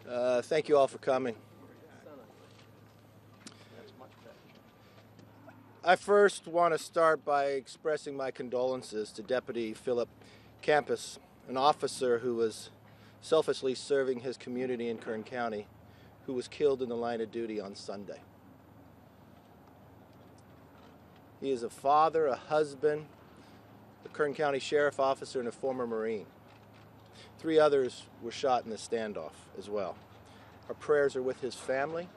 Thank you all for coming. I first want to start by expressing my condolences to Deputy Philip Campus, an officer who was selfishly serving his community in Kern County, who was killed in the line of duty on Sunday. He is a father, a husband, a Kern County Sheriff officer, and a former Marine. 3 others were shot in the standoff as well. Our prayers are with his family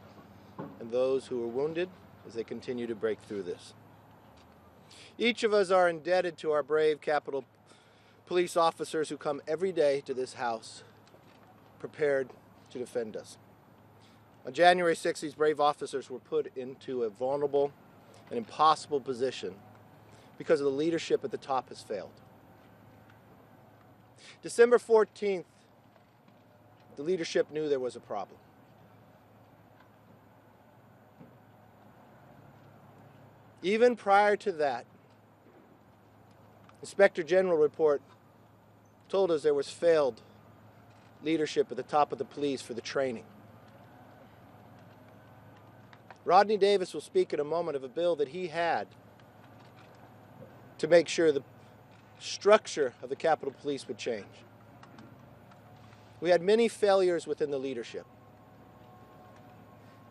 and those who are wounded as they continue to break through this. Each of us are indebted to our brave Capitol Police officers who come every day to this house prepared to defend us. On January 6th, these brave officers were put into a vulnerable and impossible position because of the leadership at the top has failed. December 14th, the leadership knew there was a problem. Even prior to that, Inspector General report told us there was failed leadership at the top of the police for the training. Rodney Davis will speak in a moment of a bill that he had to make sure the structure of the Capitol Police would change. We had many failures within the leadership.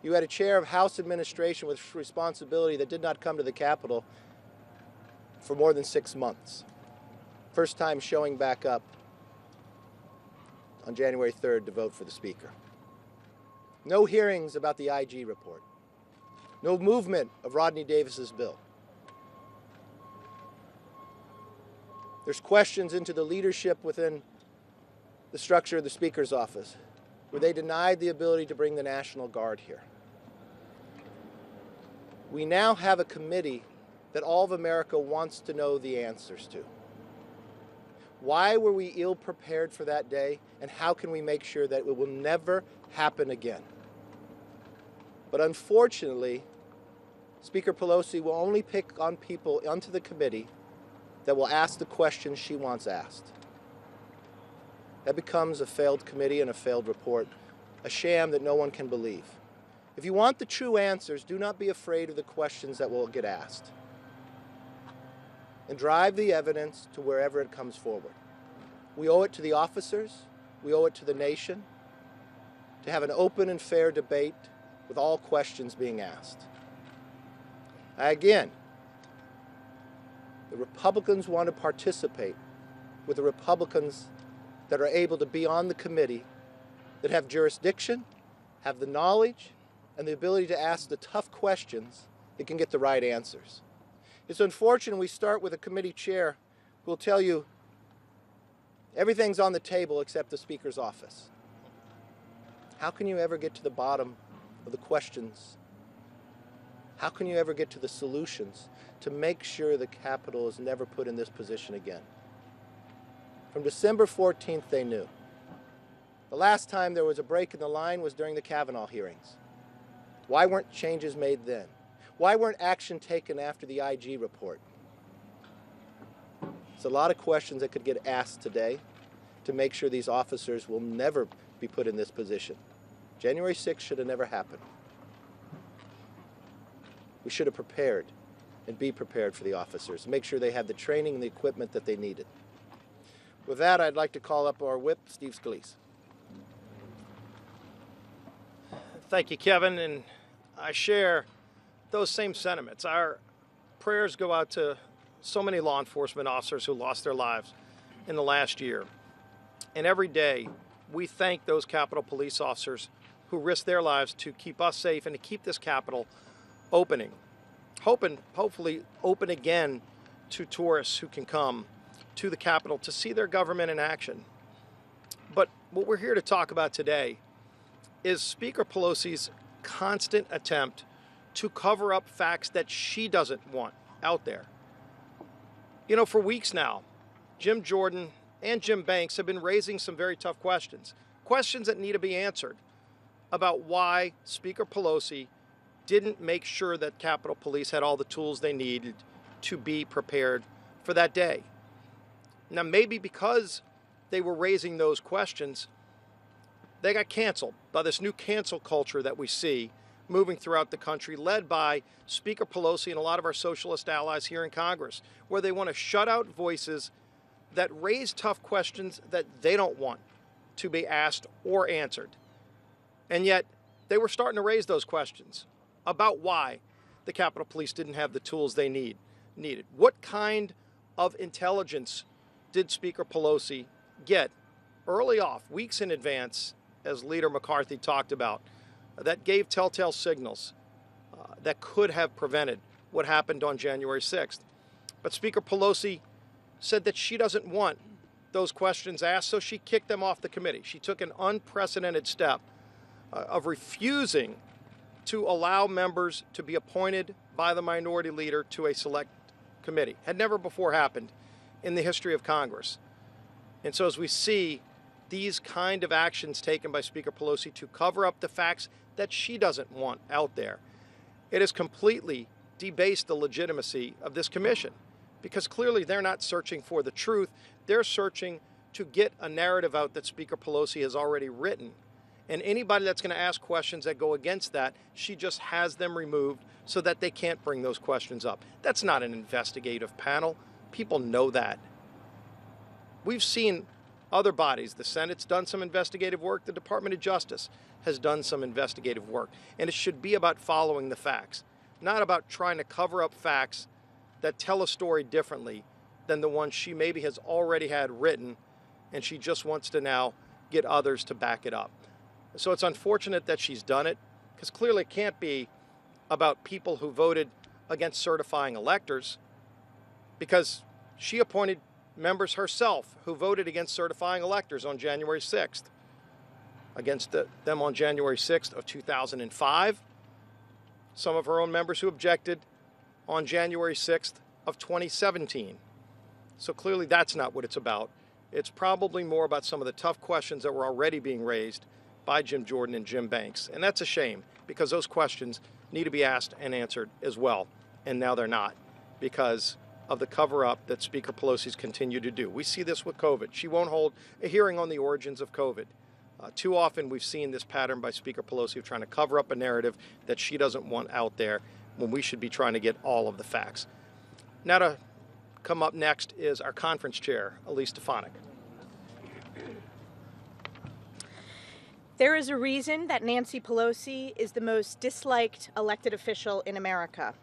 You had a chair of House administration with responsibility that did not come to the Capitol for more than 6 months. First time showing back up on January 3rd to vote for the Speaker. No hearings about the IG report. No movement of Rodney Davis's bill. There's questions into the leadership within the structure of the Speaker's office, where they denied the ability to bring the National Guard here. We now have a committee that all of America wants to know the answers to. Why were we ill-prepared for that day, and how can we make sure that it will never happen again? But unfortunately, Speaker Pelosi will only pick on people onto the committee that will ask the questions she wants asked. That becomes a failed committee and a failed report, a sham that no one can believe. If you want the true answers, do not be afraid of the questions that will get asked. And drive the evidence to wherever it comes forward. We owe it to the officers, we owe it to the nation, to have an open and fair debate with all questions being asked. Again, the Republicans want to participate with the Republicans that are able to be on the committee, that have jurisdiction, have the knowledge, and the ability to ask the tough questions that can get the right answers. It's unfortunate we start with a committee chair who will tell you everything's on the table except the Speaker's office. How can you ever get to the bottom of the questions? How can you ever get to the solutions to make sure the Capitol is never put in this position again? From December 14th, they knew. The last time there was a break in the line was during the Kavanaugh hearings. Why weren't changes made then? Why weren't action taken after the IG report? It's a lot of questions that could get asked today to make sure these officers will never be put in this position. January 6th should have never happened. We should have prepared and be prepared for the officers, make sure they had the training and the equipment that they needed. With that, I'd like to call up our whip, Steve Scalise. Thank you, Kevin, and I share those same sentiments. Our prayers go out to so many law enforcement officers who lost their lives in the last year. And every day, we thank those Capitol Police officers who risk their lives to keep us safe and to keep this Capitol hopefully open again to tourists who can come to the Capitol to see their government in action. But what we're here to talk about today is Speaker Pelosi's constant attempt to cover up facts that she doesn't want out there. You know, for weeks now, Jim Jordan and Jim Banks have been raising some very tough questions that need to be answered about why Speaker Pelosi didn't make sure that Capitol Police had all the tools they needed to be prepared for that day. Now, maybe because they were raising those questions, they got canceled by this new cancel culture that we see moving throughout the country, led by Speaker Pelosi and a lot of our socialist allies here in Congress, where they want to shut out voices that raise tough questions that they don't want to be asked or answered. And yet, they were starting to raise those questions about why the Capitol Police didn't have the tools they needed. What kind of intelligence did Speaker Pelosi get early off, weeks in advance, as Leader McCarthy talked about, that gave telltale signals that could have prevented what happened on January 6th? But Speaker Pelosi said that she doesn't want those questions asked, so she kicked them off the committee. She took an unprecedented step of refusing to allow members to be appointed by the minority leader to a select committee. Had never before happened in the history of Congress. And so as we see these kind of actions taken by Speaker Pelosi to cover up the facts that she doesn't want out there, it has completely debased the legitimacy of this commission, because clearly they're not searching for the truth. They're searching to get a narrative out that Speaker Pelosi has already written. And anybody that's going to ask questions that go against that, she just has them removed so that they can't bring those questions up. That's not an investigative panel. People know that. We've seen other bodies. The Senate's done some investigative work. The Department of Justice has done some investigative work. And it should be about following the facts, not about trying to cover up facts that tell a story differently than the one she maybe has already had written, and she just wants to now get others to back it up. So it's unfortunate that she's done it, because clearly it can't be about people who voted against certifying electors, because she appointed members herself who voted against certifying electors on January 6th, against them on January 6th of 2005, some of her own members who objected on January 6th of 2017. So clearly that's not what it's about. It's probably more about some of the tough questions that were already being raised by Jim Jordan and Jim Banks. And that's a shame, because those questions need to be asked and answered as well. And now they're not, because of the cover-up that Speaker Pelosi's continued to do. We see this with COVID. She won't hold a hearing on the origins of COVID. Too often we've seen this pattern by Speaker Pelosi of trying to cover up a narrative that she doesn't want out there, when we should be trying to get all of the facts. Now to come up next is our conference chair, Elise Stefanik. There is a reason that Nancy Pelosi is the most disliked elected official in America.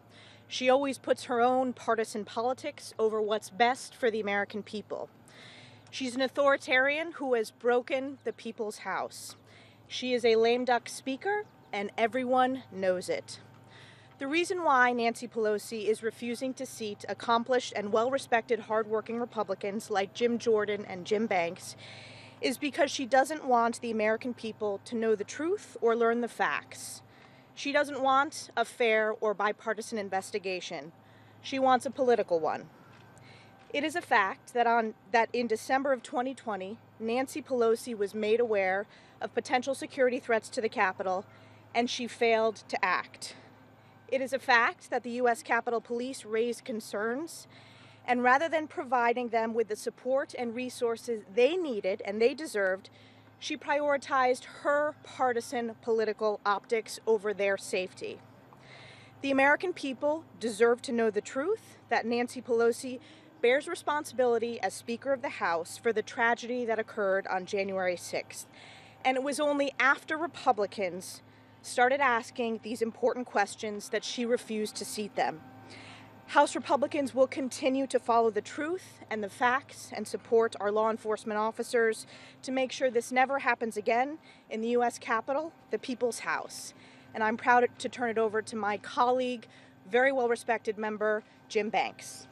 She always puts her own partisan politics over what's best for the American people. She's an authoritarian who has broken the people's house. She is a lame duck speaker, and everyone knows it. The reason why Nancy Pelosi is refusing to seat accomplished and well-respected hardworking Republicans like Jim Jordan and Jim Banks is because she doesn't want the American people to know the truth or learn the facts. She doesn't want a fair or bipartisan investigation. She wants a political one. It is a fact that in December of 2020, Nancy Pelosi was made aware of potential security threats to the Capitol, and she failed to act. It is a fact that the U.S. Capitol Police raised concerns, and rather than providing them with the support and resources they needed and they deserved, she prioritized her partisan political optics over their safety. The American people deserve to know the truth that Nancy Pelosi bears responsibility as Speaker of the House for the tragedy that occurred on January 6th. And it was only after Republicans started asking these important questions that she refused to seat them. House Republicans will continue to follow the truth and the facts and support our law enforcement officers to make sure this never happens again in the U.S. Capitol, the People's House. And I'm proud to turn it over to my colleague, very well-respected member, Jim Banks.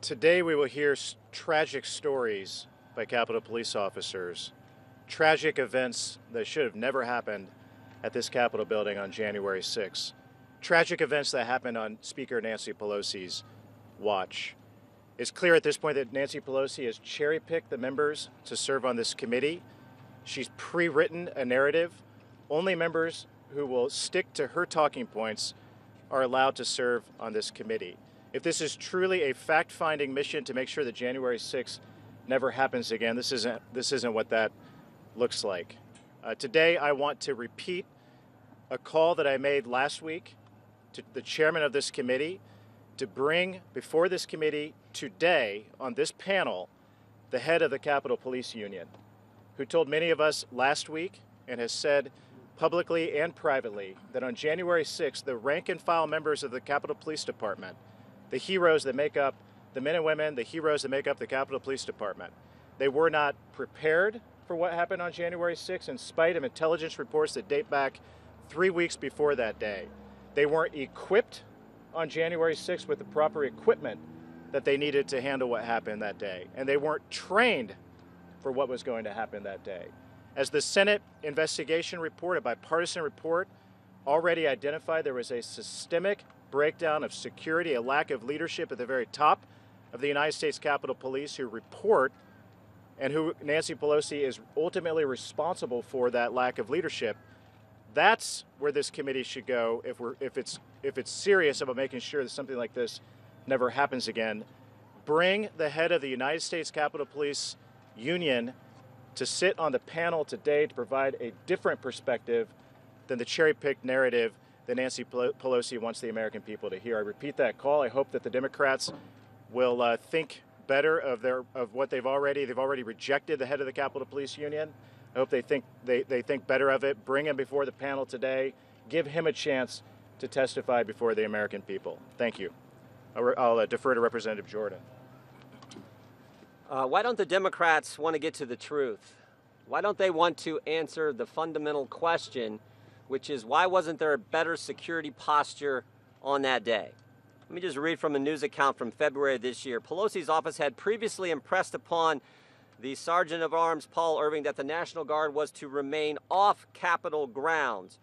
Today we will hear tragic stories by Capitol Police officers, tragic events that should have never happened at this Capitol building on January 6th. Tragic events that happened on Speaker Nancy Pelosi's watch. It's clear at this point that Nancy Pelosi has cherry-picked the members to serve on this committee. She's pre-written a narrative. Only members who will stick to her talking points are allowed to serve on this committee. If this is truly a fact-finding mission to make sure that January 6th never happens again. This isn't what that looks like. Today, I want to repeat a call that I made last week to the chairman of this committee to bring before this committee today on this panel the head of the Capitol Police Union, who told many of us last week and has said publicly and privately that on January 6th, the rank and file members of the Capitol Police Department, the heroes that make up the men and women, the heroes that make up the Capitol Police Department, they were not prepared for what happened on January 6th in spite of intelligence reports that date back 3 weeks before that day. They weren't equipped on January 6th with the proper equipment that they needed to handle what happened that day. And they weren't trained for what was going to happen that day. As the Senate investigation report, a bipartisan report, already identified, there was a systemic breakdown of security, a lack of leadership at the very top of the United States Capitol Police who report and who Nancy Pelosi is ultimately responsible for that lack of leadership. That's where this committee should go if it's serious about making sure that something like this never happens again. Bring the head of the United States Capitol Police Union to sit on the panel today to provide a different perspective than the cherry-picked narrative that Nancy Pelosi wants the American people to hear. I repeat that call. I hope that the Democrats will think better of what they've already rejected the head of the Capitol Police Union. I hope they think better of it. Bring him before the panel today. Give him a chance to testify before the American people. Thank you. I'll defer to Representative Jordan. Why don't the Democrats want to get to the truth? Why don't they want to answer the fundamental question, which is why wasn't there a better security posture on that day? Let me just read from a news account from February of this year. Pelosi's office had previously impressed upon the Sergeant of Arms, Paul Irving, that the National Guard was to remain off Capitol grounds.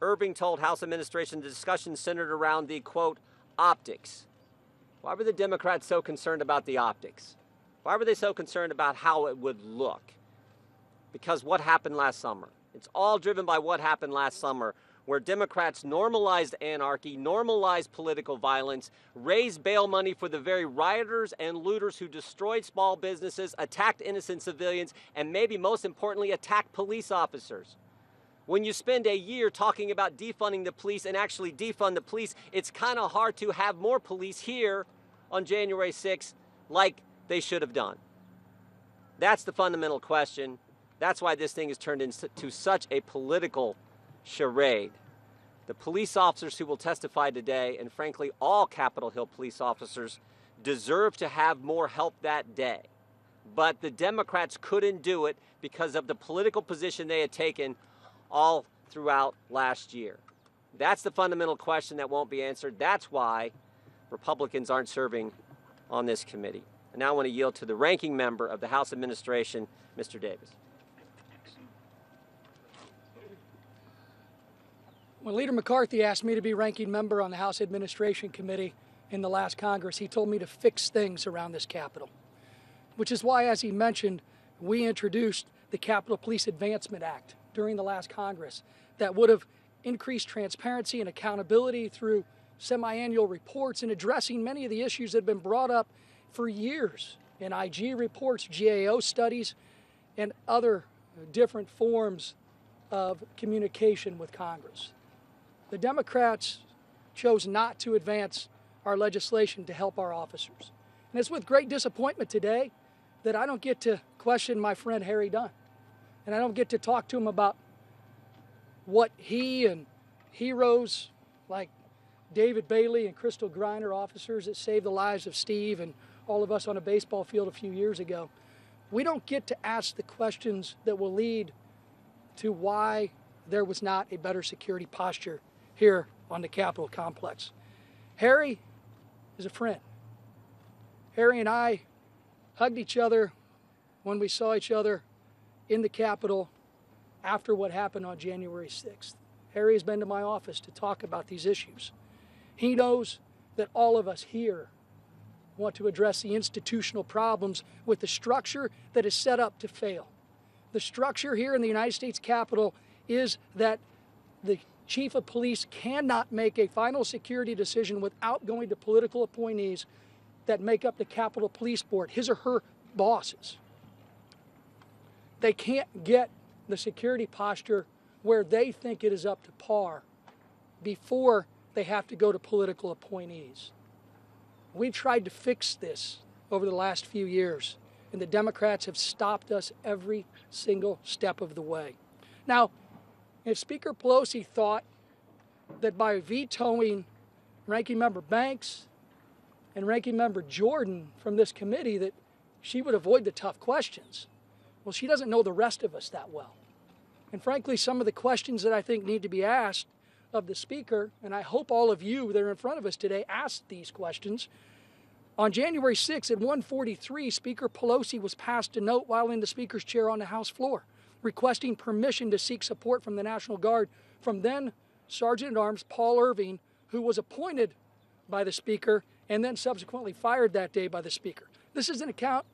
Irving told House administration the discussion centered around the, quote, optics. Why were the Democrats so concerned about the optics? Why were they so concerned about how it would look? Because what happened last summer? It's all driven by what happened last summer, where Democrats normalized anarchy, normalized political violence, raised bail money for the very rioters and looters who destroyed small businesses, attacked innocent civilians, and maybe most importantly, attacked police officers. When you spend a year talking about defunding the police and actually defund the police, it's kind of hard to have more police here on January 6th like they should have done. That's the fundamental question. That's why this thing has turned into such a political charade. The police officers who will testify today, and frankly all Capitol Hill police officers, deserve to have more help that day. But the Democrats couldn't do it because of the political position they had taken all throughout last year. That's the fundamental question that won't be answered. That's why Republicans aren't serving on this committee. And now I want to yield to the ranking member of the House Administration, Mr. Davis. When Leader McCarthy asked me to be ranking member on the House Administration Committee in the last Congress, he told me to fix things around this Capitol, which is why, as he mentioned, we introduced the Capitol Police Advancement Act during the last Congress that would have increased transparency and accountability through semi-annual reports and addressing many of the issues that have been brought up for years in IG reports, GAO studies, and other different forms of communication with Congress. The Democrats chose not to advance our legislation to help our officers. And it's with great disappointment today that I don't get to question my friend Harry Dunn. And I don't get to talk to him about what he and heroes like David Bailey and Crystal Griner, officers that saved the lives of Steve and all of us on a baseball field a few years ago. We don't get to ask the questions that will lead to why there was not a better security posture here on the Capitol complex. Harry is a friend. Harry and I hugged each other when we saw each other in the Capitol after what happened on January 6th. Harry has been to my office to talk about these issues. He knows that all of us here want to address the institutional problems with the structure that is set up to fail. The structure here in the United States Capitol is that the chief of police cannot make a final security decision without going to political appointees that make up the Capitol Police Board, his or her bosses. they can't get the security posture where they think it is up to par before they have to go to political appointees. We tried to fix this over the last few years, and the Democrats have stopped us every single step of the way. Now, if Speaker Pelosi thought that by vetoing Ranking Member Banks and Ranking Member Jordan from this committee that she would avoid the tough questions, well, she doesn't know the rest of us that well. And frankly, some of the questions that I think need to be asked of the Speaker, and I hope all of you that are in front of us today asked these questions. On January 6th at 1:43, Speaker Pelosi was passed a note while in the Speaker's chair on the House floor, requesting permission to seek support from the National Guard from then Sergeant-at-Arms Paul Irving, who was appointed by the Speaker and then subsequently fired that day by the Speaker. This is an account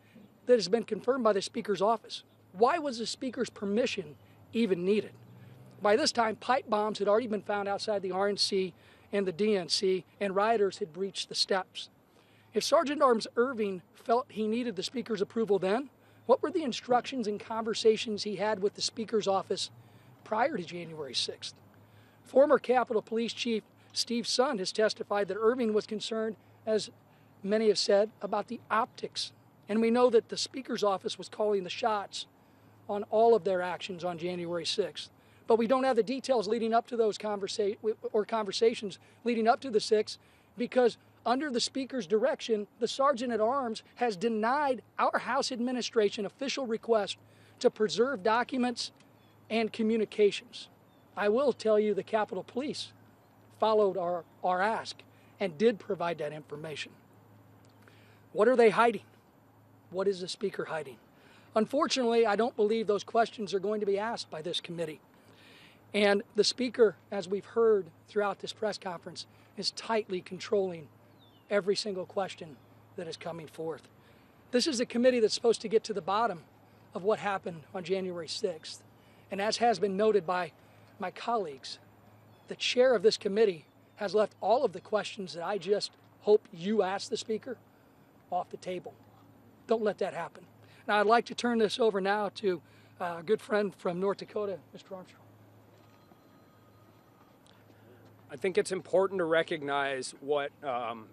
that has been confirmed by the Speaker's office. Why was the Speaker's permission even needed? By this time, pipe bombs had already been found outside the RNC and the DNC, and rioters had breached the steps. If Sergeant-at-Arms Irving felt he needed the Speaker's approval then, what were the instructions and conversations he had with the Speaker's office prior to January 6th? Former Capitol Police Chief Steve Sund has testified that Irving was concerned, as many have said, about the optics. And we know that the Speaker's office was calling the shots on all of their actions on January 6th. But we don't have the details leading up to those conversations leading up to the 6th, because under the Speaker's direction, the Sergeant-at-Arms has denied our House administration official request to preserve documents and communications. I will tell you the Capitol Police followed our ask and did provide that information. What are they hiding? What is the Speaker hiding? Unfortunately, I don't believe those questions are going to be asked by this committee. And the Speaker, as we've heard throughout this press conference, is tightly controlling every single question that is coming forth. This is a committee that's supposed to get to the bottom of what happened on January 6th. And as has been noted by my colleagues, the chair of this committee has left all of the questions that I just hope you ask the Speaker off the table. Don't let that happen. Now, I'd like to turn this over now to a good friend from North Dakota, Mr. Armstrong. I think it's important to recognize what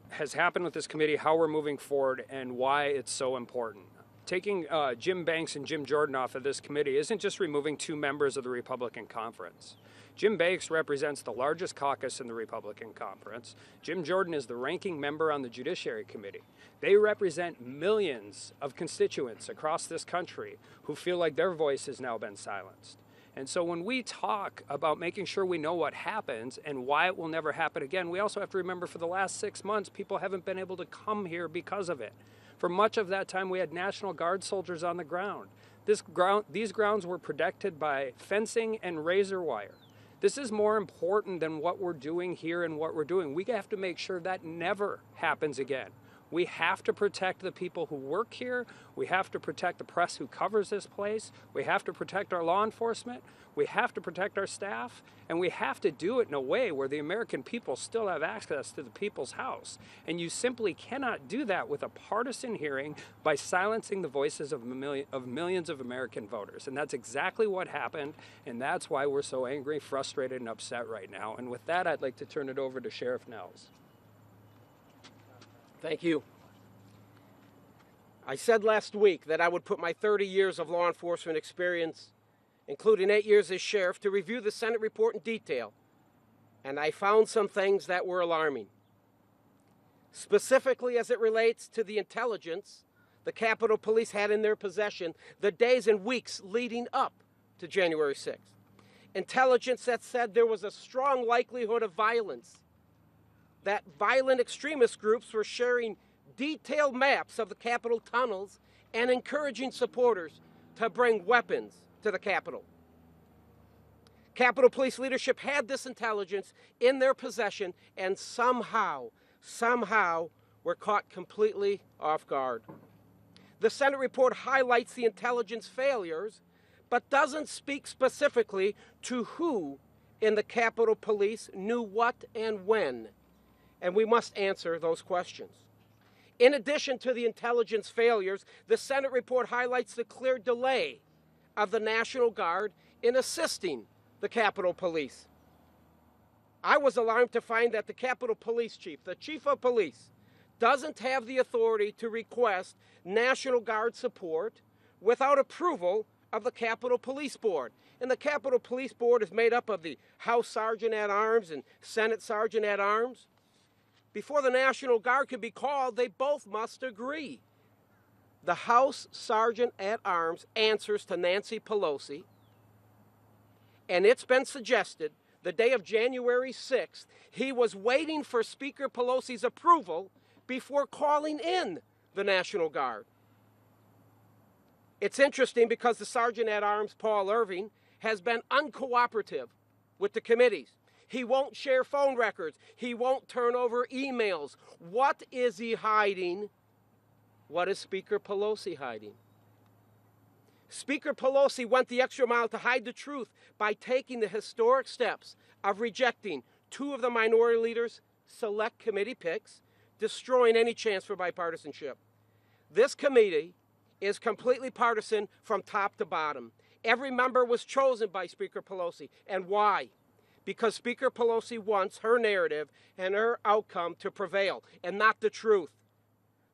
has happened with this committee, how we're moving forward, and why it's so important. Taking Jim Banks and Jim Jordan off of this committee isn't just removing two members of the Republican conference. Jim Banks represents the largest caucus in the Republican conference. Jim Jordan is the ranking member on the Judiciary Committee. They represent millions of constituents across this country who feel like their voice has now been silenced. And so when we talk about making sure we know what happens and why it will never happen again, we also have to remember for the last 6 months, people haven't been able to come here because of it. For much of that time, we had National Guard soldiers on the ground. These grounds were protected by fencing and razor wire. This is more important than what we're doing here and what we're doing. We have to make sure that never happens again. We have to protect the people who work here. We have to protect the press who covers this place. We have to protect our law enforcement. We have to protect our staff. And we have to do it in a way where the American people still have access to the people's house. And you simply cannot do that with a partisan hearing by silencing the voices of millions of American voters. And that's exactly what happened. And that's why we're so angry, frustrated, and upset right now. And with that, I'd like to turn it over to Sheriff Nels. Thank you. I said last week that I would put my 30 years of law enforcement experience, including 8 years as sheriff, to review the Senate report in detail, and I found some things that were alarming. Specifically as it relates to the intelligence the Capitol Police had in their possession the days and weeks leading up to January 6th. Intelligence that said there was a strong likelihood of violence, that violent extremist groups were sharing detailed maps of the Capitol tunnels and encouraging supporters to bring weapons to the Capitol. Capitol Police leadership had this intelligence in their possession and somehow were caught completely off guard. The Senate report highlights the intelligence failures, but doesn't speak specifically to who in the Capitol Police knew what and when. And we must answer those questions. In addition to the intelligence failures, the Senate report highlights the clear delay of the National Guard in assisting the Capitol Police. I was alarmed to find that the Capitol Police Chief, the Chief of Police, doesn't have the authority to request National Guard support without approval of the Capitol Police Board. And the Capitol Police Board is made up of the House Sergeant at Arms and Senate Sergeant at Arms. Before the National Guard can be called, they both must agree. The House Sergeant at Arms answers to Nancy Pelosi, and it's been suggested the day of January 6th, he was waiting for Speaker Pelosi's approval before calling in the National Guard. It's interesting because the Sergeant at Arms, Paul Irving, has been uncooperative with the committees. He won't share phone records. He won't turn over emails. What is he hiding? What is Speaker Pelosi hiding? Speaker Pelosi went the extra mile to hide the truth by taking the historic steps of rejecting two of the minority leaders' select committee picks, destroying any chance for bipartisanship. This committee is completely partisan from top to bottom. Every member was chosen by Speaker Pelosi. And why? Because Speaker Pelosi wants her narrative and her outcome to prevail, and not the truth.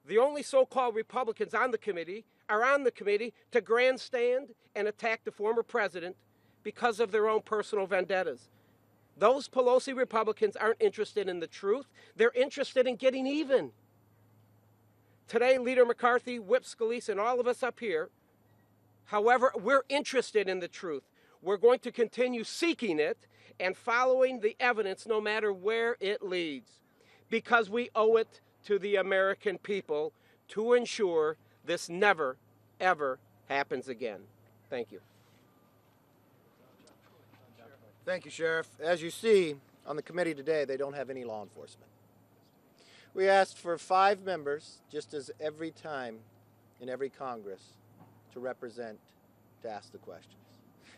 The only so-called Republicans on the committee are on the committee to grandstand and attack the former president because of their own personal vendettas. Those Pelosi Republicans aren't interested in the truth. They're interested in getting even. Today, Leader McCarthy, Whip Scalise, and all of us up here, however, we're interested in the truth. We're going to continue seeking it and following the evidence no matter where it leads, because we owe it to the American people to ensure this never, ever happens again. Thank you. Thank you, Sheriff. As you see, on the committee today, they don't have any law enforcement. We asked for 5 members, just as every time in every Congress, to represent, to ask the questions.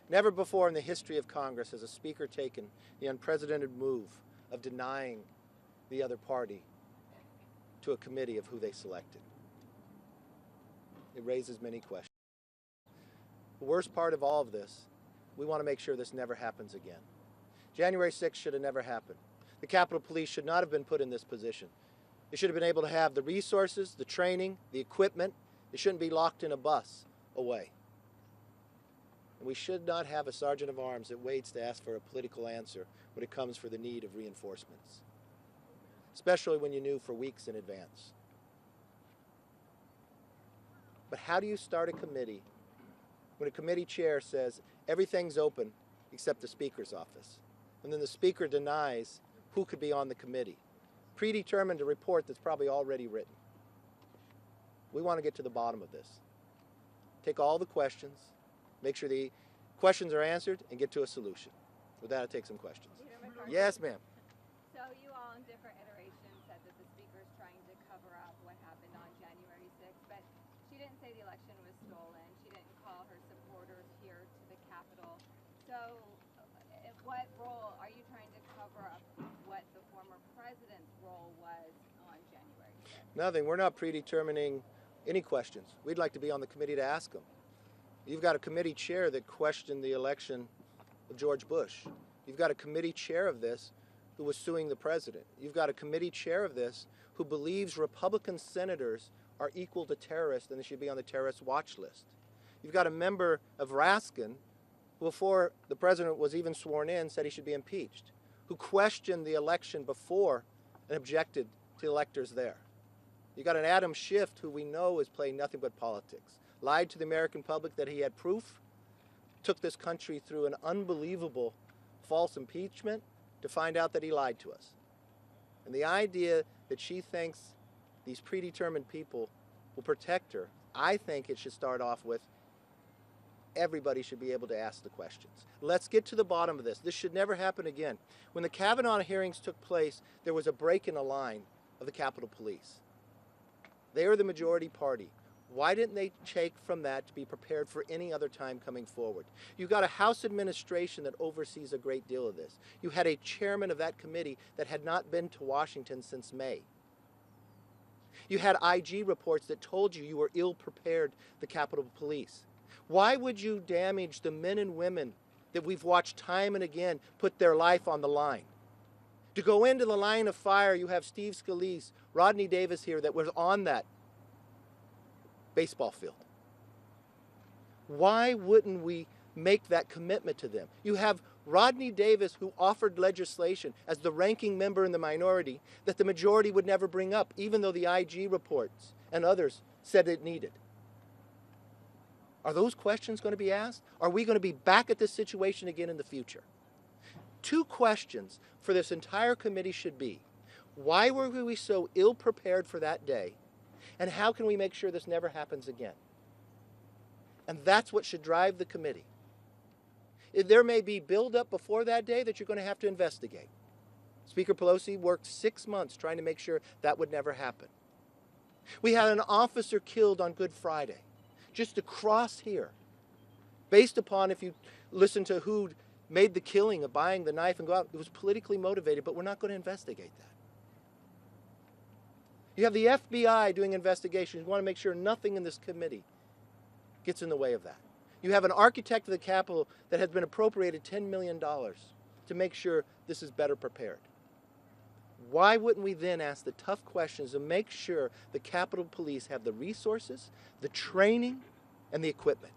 Never before in the history of Congress has a speaker taken the unprecedented move of denying the other party to a committee of who they selected. It raises many questions. The worst part of all of this, we want to make sure this never happens again. January 6th should have never happened. The Capitol Police should not have been put in this position. They should have been able to have the resources, the training, the equipment. They shouldn't be locked in a bus away. And we should not have a sergeant of arms that waits to ask for a political answer when it comes for the need of reinforcements, especially when you knew for weeks in advance. But how do you start a committee when a committee chair says everything's open except the Speaker's office, and then the Speaker denies who could be on the committee, predetermined a report that's probably already written? We want to get to the bottom of this. Take all the questions, make sure the questions are answered, and get to a solution. With that, I'll take some questions. Yes, ma'am. So you all in different iterations said that the Speaker is trying to cover up what happened on January 6th, but she didn't say the election was stolen. She didn't call her supporters here to the Capitol. So what role are you trying to cover up what the former president's role was on January 6th? Nothing. We're not predetermining any questions. We'd like to be on the committee to ask them. You've got a committee chair that questioned the election of George Bush. You've got a committee chair of this who was suing the president. You've got a committee chair of this who believes Republican senators are equal to terrorists and they should be on the terrorist watch list. You've got a member of Raskin who, before the president was even sworn in, said he should be impeached, who questioned the election before and objected to electors there. You've got an Adam Schiff who we know is playing nothing but politics, lied to the American public that he had proof, took this country through an unbelievable false impeachment to find out that he lied to us. And the idea that she thinks these predetermined people will protect her, I think it should start off with everybody should be able to ask the questions. Let's get to the bottom of this. This should never happen again. When the Kavanaugh hearings took place, there was a break in the line of the Capitol Police. They are the majority party. Why didn't they take from that to be prepared for any other time coming forward? You've got a House administration that oversees a great deal of this. You had a chairman of that committee that had not been to Washington since May. You had IG reports that told you you were ill-prepared, the Capitol Police. Why would you damage the men and women that we've watched time and again put their life on the line? To go into the line of fire, you have Steve Scalise, Rodney Davis here that was on that baseball field. Why wouldn't we make that commitment to them? You have Rodney Davis, who offered legislation as the ranking member in the minority that the majority would never bring up, even though the IG reports and others said it needed. Are those questions going to be asked? Are we going to be back at this situation again in the future? Two questions for this entire committee should be, why were we so ill prepared for that day? And how can we make sure this never happens again? And that's what should drive the committee. There may be buildup before that day that you're going to have to investigate. Speaker Pelosi worked 6 months trying to make sure that would never happen. We had an officer killed on Good Friday, just across here, based upon, if you listen to who made the killing of buying the knife and go out, it was politically motivated, but we're not going to investigate that. You have the FBI doing investigations. You want to make sure nothing in this committee gets in the way of that. You have an architect of the Capitol that has been appropriated $10 million to make sure this is better prepared. Why wouldn't we then ask the tough questions and make sure the Capitol Police have the resources, the training, and the equipment?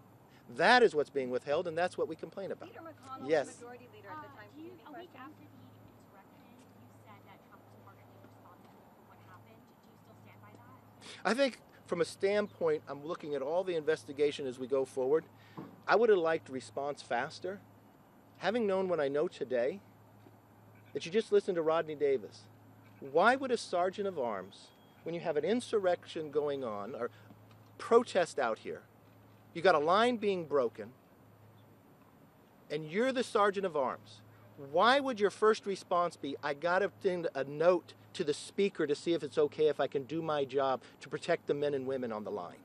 That is what's being withheld, and that's what we complain about. Leader McConnell, yes. the majority leader at the time, A week after the insurrection, you said that Trump was partially responsible for what happened. Do you still stand by that? I think from a standpoint, I'm looking at all the investigation as we go forward. I would have liked response faster. Having known what I know today, that you just listened to Rodney Davis. Why would a sergeant of arms, when you have an insurrection going on, or protest out here, you got a line being broken, and you're the sergeant of arms, why would your first response be, I got to send a note to the speaker to see if it's okay if I can do my job to protect the men and women on the line?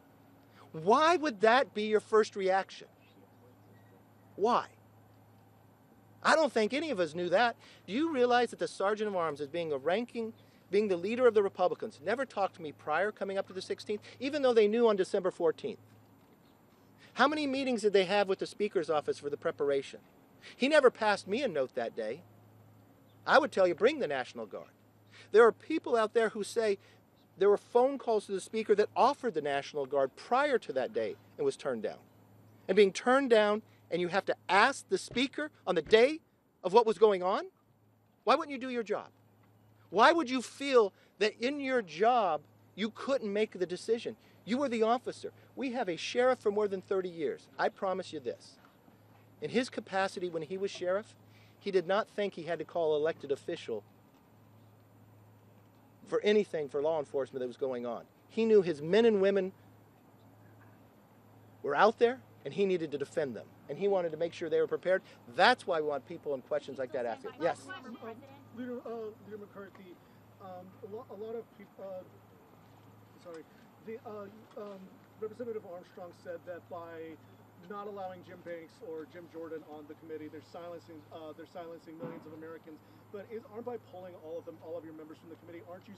Why would that be your first reaction? Why? I don't think any of us knew that. Do you realize that the sergeant of arms, as being the leader of the Republicans, never talked to me prior coming up to the 16th, even though they knew on December 14th? How many meetings did they have with the Speaker's office for the preparation? He never passed me a note that day. I would tell you, bring the National Guard. There are people out there who say there were phone calls to the Speaker that offered the National Guard prior to that day and was turned down. And being turned down, and you have to ask the Speaker on the day of what was going on? Why wouldn't you do your job? Why would you feel that in your job you couldn't make the decision? You were the officer. We have a sheriff for more than 30 years. I promise you this. In his capacity when he was sheriff, he did not think he had to call an elected official for anything for law enforcement that was going on. He knew his men and women were out there, and he needed to defend them. And he wanted to make sure they were prepared. That's why we want people in questions like that asking. Yes? Leader McCarthy, a lot of people, Representative Armstrong said that by not allowing Jim Banks or Jim Jordan on the committee, they're silencing millions of Americans. But aren't by pulling all of your members from the committee, aren't you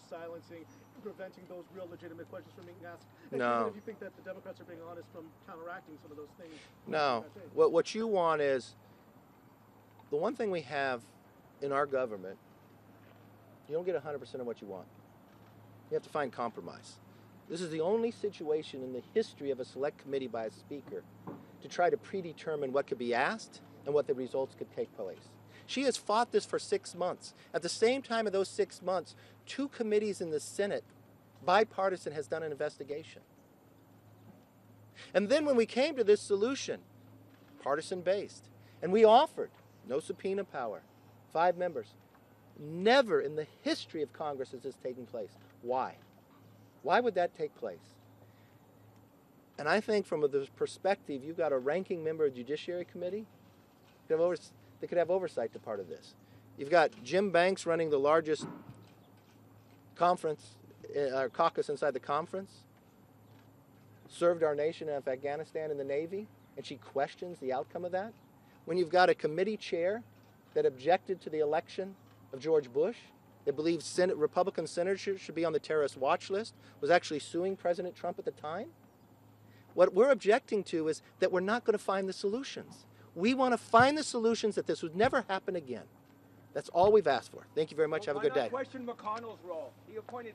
preventing those real legitimate questions from being asked? And no. If you think that the Democrats are being honest from counteracting some of those things. No. What you want is, the one thing we have in our government, you don't get 100% of what you want. You have to find compromise. This is the only situation in the history of a select committee by a speaker to try to predetermine what could be asked and what the results could take place. She has fought this for 6 months. At the same time of those 6 months, 2 committees in the Senate, bipartisan, has done an investigation. And then when we came to this solution, partisan-based, and we offered no subpoena power, 5 members, never in the history of Congress has this taken place. Why? Why would that take place? And I think from the perspective, you've got a ranking member of the Judiciary Committee that could have oversight to part of this. You've got Jim Banks running the largest caucus inside the conference, served our nation in Afghanistan in the Navy, and she questions the outcome of that. When you've got a committee chair that objected to the election of George Bush, that believes Republican senators should be on the terrorist watch list, was actually suing President Trump at the time. What we're objecting to is that we're not going to find the solutions. We want to find the solutions that this would never happen again. That's all we've asked for. Thank you very much. Have a good day. Question McConnell's role. He appointed